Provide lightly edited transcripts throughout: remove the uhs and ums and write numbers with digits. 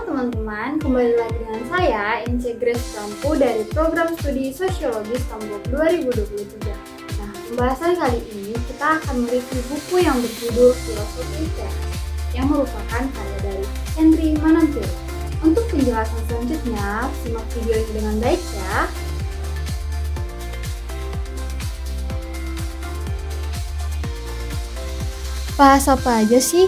Halo teman-teman, kembali lagi dengan saya, Ince Grace Prampu dari Program Studi Sosiologi Stambul 2023. Nah, pembahasan kali ini kita akan mereview buku yang berjudul Filosofi Teras, yang merupakan karya dari Henry Manantiring. Untuk penjelasan selanjutnya, simak video ini dengan baik ya. Bahas apa aja sih?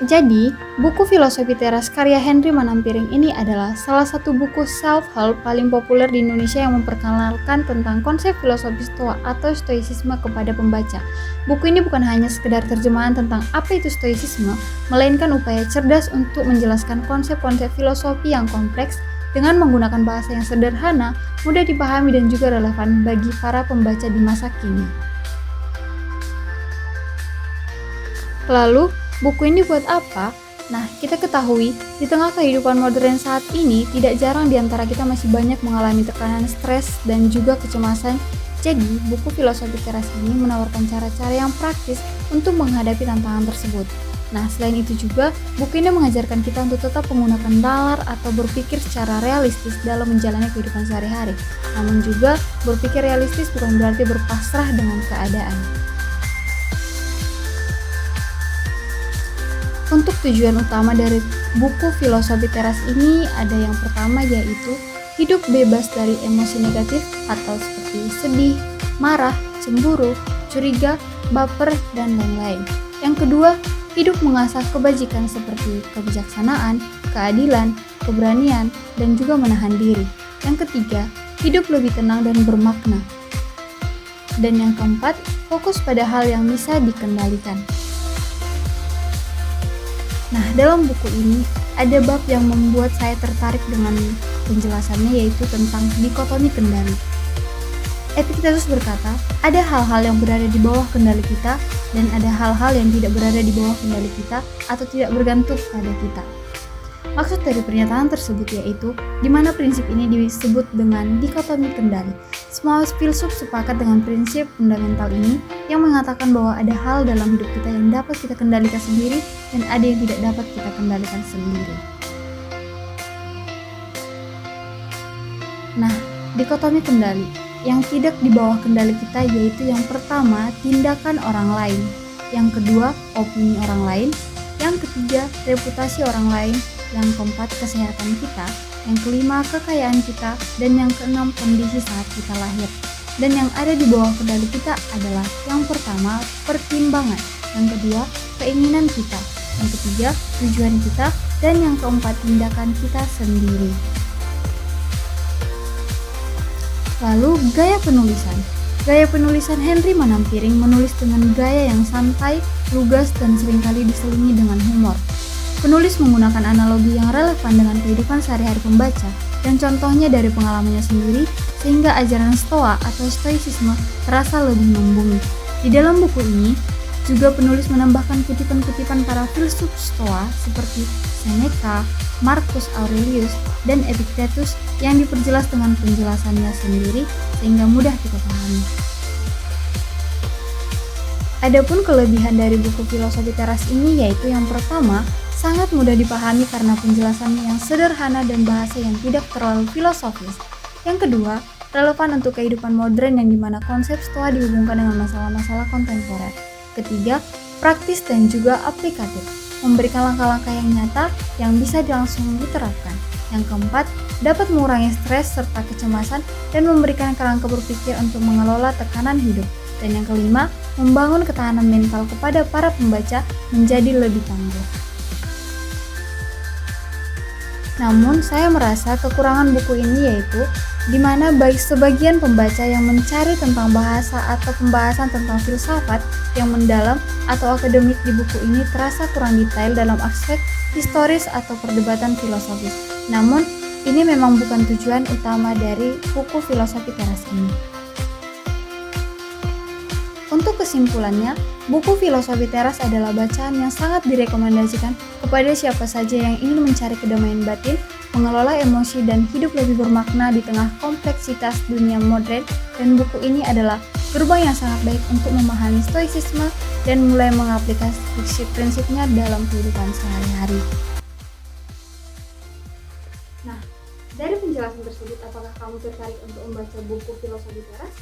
Jadi, buku Filosofi Teras karya Henry Manantiring ini adalah salah satu buku self-help paling populer di Indonesia yang memperkenalkan tentang konsep filosofi Stoa atau Stoicisme kepada pembaca. Buku ini bukan hanya sekedar terjemahan tentang apa itu Stoicisme, melainkan upaya cerdas untuk menjelaskan konsep-konsep filosofi yang kompleks dengan menggunakan bahasa yang sederhana, mudah dipahami dan juga relevan bagi para pembaca di masa kini. Lalu, buku ini buat apa? Nah, kita ketahui, di tengah kehidupan modern saat ini, tidak jarang di antara kita masih banyak mengalami tekanan stres dan juga kecemasan. Jadi, buku Filosofi Teras ini menawarkan cara-cara yang praktis untuk menghadapi tantangan tersebut. Nah, selain itu juga, buku ini mengajarkan kita untuk tetap menggunakan nalar atau berpikir secara realistis dalam menjalani kehidupan sehari-hari. Namun juga, berpikir realistis bukan berarti berpasrah dengan keadaan. Untuk tujuan utama dari buku Filosofi Teras ini ada yang pertama yaitu hidup bebas dari emosi negatif atau seperti sedih, marah, cemburu, curiga, baper, dan lain-lain. Yang kedua, hidup mengasah kebajikan seperti kebijaksanaan, keadilan, keberanian, dan juga menahan diri. Yang ketiga, hidup lebih tenang dan bermakna. Dan yang keempat, fokus pada hal yang bisa dikendalikan. Nah, dalam buku ini ada bab yang membuat saya tertarik dengan penjelasannya, yaitu tentang dikotomi kendali. Epictetus berkata, ada hal-hal yang berada di bawah kendali kita dan ada hal-hal yang tidak berada di bawah kendali kita atau tidak bergantung pada kita. Maksud dari pernyataan tersebut yaitu di mana prinsip ini disebut dengan dikotomi kendali. Semua filsuf sepakat dengan prinsip fundamental ini yang mengatakan bahwa ada hal dalam hidup kita yang dapat kita kendalikan sendiri dan ada yang tidak dapat kita kendalikan sendiri. Nah, dikotomi kendali yang tidak di bawah kendali kita yaitu yang pertama, tindakan orang lain, yang kedua, opini orang lain, yang ketiga, reputasi orang lain, yang keempat, kesehatan kita, yang kelima, kekayaan kita, dan yang keenam, kondisi saat kita lahir. Dan yang ada di bawah kendali kita adalah yang pertama, pertimbangan, yang kedua, keinginan kita, yang ketiga, tujuan kita, dan yang keempat, tindakan kita sendiri. Lalu, gaya penulisan. Gaya penulisan Henry Manantiring menulis dengan gaya yang santai, lugas, dan seringkali diselingi dengan humor. Penulis menggunakan analogi yang relevan dengan kehidupan sehari-hari pembaca dan contohnya dari pengalamannya sendiri sehingga ajaran Stoa atau Stoicisme terasa lebih membumi. Di dalam buku ini juga penulis menambahkan kutipan-kutipan para filsuf Stoa seperti Seneca, Marcus Aurelius, dan Epictetus yang diperjelas dengan penjelasannya sendiri sehingga mudah kita pahami. Adapun kelebihan dari buku Filosofi Teras ini yaitu yang pertama, sangat mudah dipahami karena penjelasannya yang sederhana dan bahasa yang tidak terlalu filosofis. Yang kedua, relevan untuk kehidupan modern yang dimana konsep Stoa dihubungkan dengan masalah-masalah kontemporer. Ketiga, praktis dan juga aplikatif, memberikan langkah-langkah yang nyata yang bisa langsung diterapkan. Yang keempat, dapat mengurangi stres serta kecemasan dan memberikan kerangka berpikir untuk mengelola tekanan hidup. Dan yang kelima, membangun ketahanan mental kepada para pembaca menjadi lebih tangguh. Namun, saya merasa kekurangan buku ini yaitu di mana baik sebagian pembaca yang mencari tentang bahasa atau pembahasan tentang filsafat yang mendalam atau akademik di buku ini terasa kurang detail dalam aspek historis atau perdebatan filosofis. Namun, ini memang bukan tujuan utama dari buku Filosofi Teras ini. Untuk kesimpulannya, buku Filosofi Teras adalah bacaan yang sangat direkomendasikan kepada siapa saja yang ingin mencari kedamaian batin, mengelola emosi, dan hidup lebih bermakna di tengah kompleksitas dunia modern, dan buku ini adalah gerbang yang sangat baik untuk memahami Stoicisme dan mulai mengaplikasi prinsip-prinsipnya dalam kehidupan sehari-hari. penjelasan tersebut, apakah kamu tertarik untuk membaca buku Filosofi Teras?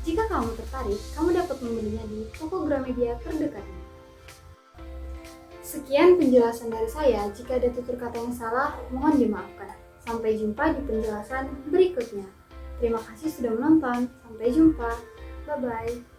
Jika kamu tertarik, kamu dapat membelinya di toko Gramedia terdekatnya. Sekian penjelasan dari saya. Jika ada tutur kata yang salah, mohon dimaafkan. Sampai jumpa di penjelasan berikutnya. Terima kasih sudah menonton. Sampai jumpa. Bye-bye.